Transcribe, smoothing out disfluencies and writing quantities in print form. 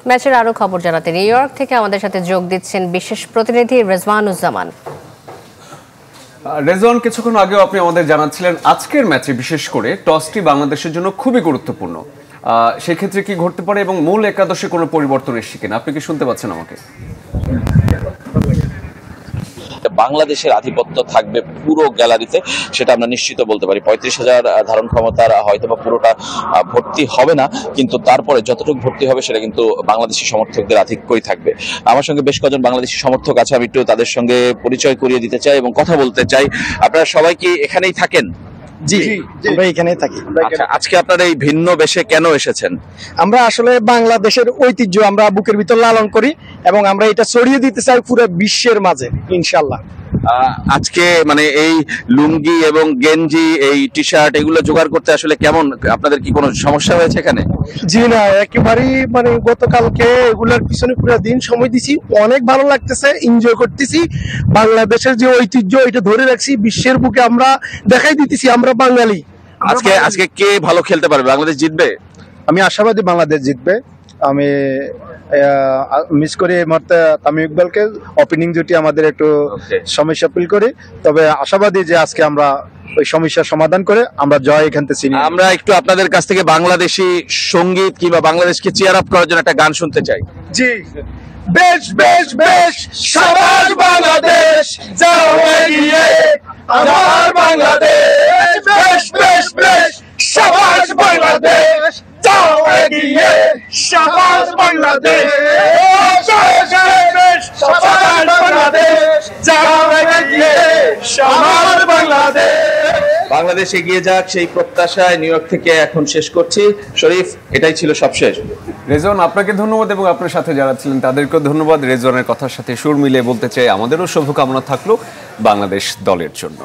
ম্যাচের আরো খবর জানাতে নিউ ইয়র্ক থেকে আমাদের সাথে যোগ দিচ্ছেন বিশেষ প্রতিনিধি রেজওয়ানুজ্জামান। রেজওয়ান, কিছুক্ষণ আগেও আপনি আমাদের জানাচ্ছিলেন আজকের ম্যাচে বিশেষ করে টসটি বাংলাদেশের জন্য খুবই গুরুত্বপূর্ণ। সেক্ষেত্রে কি ঘটতে পারে এবং মূল একাদশে কোনো পরিবর্তন এসছে কিনা, আপনি কি শুনতে পাচ্ছেন আমাকে? বাংলাদেশের আধিপত্য থাকবে পুরো গ্যালারিতে, সেটা আমরা নিশ্চিত বলতে পারি। ৩৫,০০০ ধারণ ক্ষমতার হয়তো বা পুরোটা ভর্তি হবে না, কিন্তু তারপরে যতটুকু ভর্তি হবে সেটা কিন্তু বাংলাদেশি সমর্থকদের আধিক্যই থাকবে। আমার সঙ্গে বেশ কজন বাংলাদেশি সমর্থক আছে, আমি একটু তাদের সঙ্গে পরিচয় করিয়ে দিতে চাই এবং কথা বলতে চাই। আপনারা সবাই কি এখানেই থাকেন? জি, আমরা এখানেই থাকি। আচ্ছা, আজকে আপনারা এই ভিন্ন বেশে কেন এসেছেন? আমরা আসলে বাংলাদেশের ঐতিহ্য আমরা বুকের ভিতর লালন করি এবং আমরা এটা ছড়িয়ে দিতে চাই পুরো বিশ্বের মাঝে ইনশাআল্লাহ। আজকে মানে এই লুঙ্গি এবং গেঞ্জি, এই টি শার্ট এগুলো জোগাড় করতে আসলে কেমন, আপনাদের কি কোনো সমস্যা হয়েছে এখানে? জি না, একেবারেই মানে গতকালকে এগুলোর পিছনে পুরো দিন সময় দিছি, অনেক ভালো লাগতেছে, এনজয় করতেছি। বাংলাদেশের যে ঐতিহ্য এটা ধরে রাখছি, বিশ্বের বুকে আমরা দেখাই দিতেছি আমরা বাঙালি। আজকে কে ভালো খেলতে পারবে? বাংলাদেশ জিতবে? আমি আশাবাদী বাংলাদেশ জিতবে। আমি মিস করি এই মুহূর্তে তামিম ইকবালকে, ওপেনিং জুটি আমাদের একটু সমস্যা ফিল করি, তবে আশাবাদী যে আজকে আমরা ওই সমস্যার সমাধান করে আমরা জয় এখান থেকে চিনি। আমরা একটু আপনাদের কাছ থেকে বাংলাদেশি সঙ্গীত কিংবা বাংলাদেশকে চিয়ার আপ করার জন্য একটা গান শুনতে চাই। জি, বেশ বেশ বেশ সাবাস বাংলাদেশ, যাও এগিয়ে আমার বাংলাদেশ, বেশ বেশ বেশ সাবাস বাংলাদেশ, যাও এগিয়ে সাবাস বাংলাদেশ, বেশ বেশ সাবাস বাংলাদেশ, যাও এগিয়ে সাবাস বাংলাদেশ। বাংলাদেশ এগিয়ে যাক সেই প্রত্যাশায় নিউ ইয়র্ক থেকে এখন শেষ করছি। শরীফ, এটাই ছিল সবশেষ। রেজওয়ান, আপনাকে ধন্যবাদ এবং আপনার সাথে যারা ছিলেন তাদেরকেও ধন্যবাদ। রেজওয়ানের কথার সাথে সুর মিলিয়ে বলতে চাই আমাদেরও শুভকামনা থাকলো বাংলাদেশ দলের জন্য।